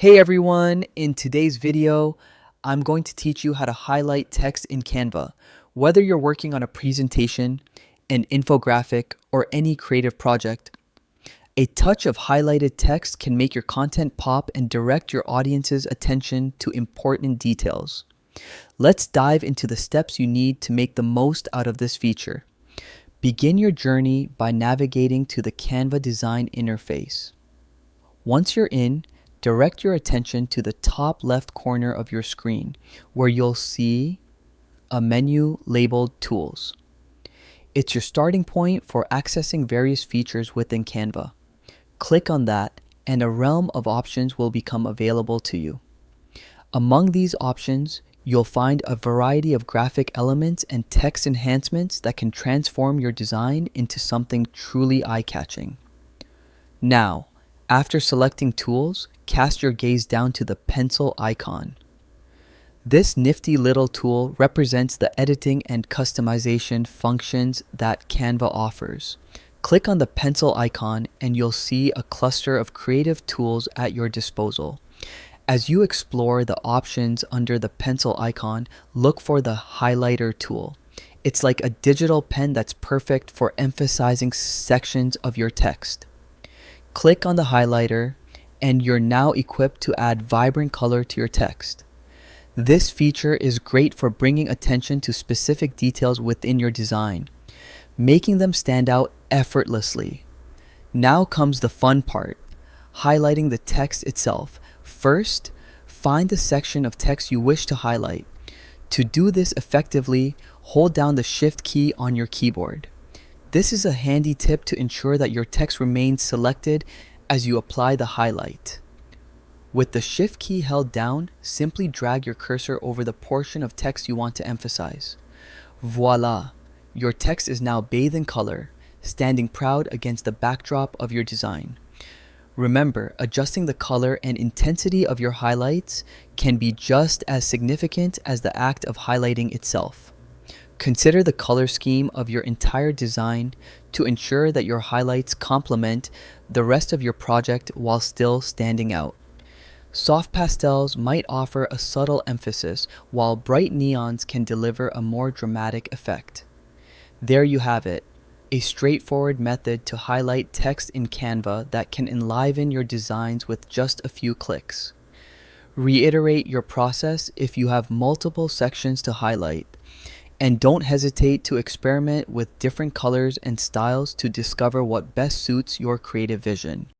Hey everyone, in today's video, I'm going to teach you how to highlight text in Canva. Whether you're working on a presentation, an infographic, or any creative project, a touch of highlighted text can make your content pop and direct your audience's attention to important details. Let's dive into the steps you need to make the most out of this feature. Begin your journey by navigating to the Canva design interface. Once you're in, direct your attention to the top left corner of your screen, where you'll see a menu labeled Tools. It's your starting point for accessing various features within Canva. Click on that, and a realm of options will become available to you. Among these options, you'll find a variety of graphic elements and text enhancements that can transform your design into something truly eye-catching. Now, after selecting Tools, cast your gaze down to the pencil icon. This nifty little tool represents the editing and customization functions that Canva offers. Click on the pencil icon and you'll see a cluster of creative tools at your disposal. As you explore the options under the pencil icon, look for the highlighter tool. It's like a digital pen that's perfect for emphasizing sections of your text. Click on the highlighter, and you're now equipped to add vibrant color to your text. This feature is great for bringing attention to specific details within your design, making them stand out effortlessly. Now comes the fun part, highlighting the text itself. First, find the section of text you wish to highlight. To do this effectively, hold down the Shift key on your keyboard. This is a handy tip to ensure that your text remains selected as you apply the highlight. With the Shift key held down, simply drag your cursor over the portion of text you want to emphasize. Voila! Your text is now bathed in color, standing proud against the backdrop of your design. Remember, adjusting the color and intensity of your highlights can be just as significant as the act of highlighting itself. Consider the color scheme of your entire design to ensure that your highlights complement the rest of your project while still standing out. Soft pastels might offer a subtle emphasis, while bright neons can deliver a more dramatic effect. There you have it, a straightforward method to highlight text in Canva that can enliven your designs with just a few clicks. Reiterate your process if you have multiple sections to highlight. And don't hesitate to experiment with different colors and styles to discover what best suits your creative vision.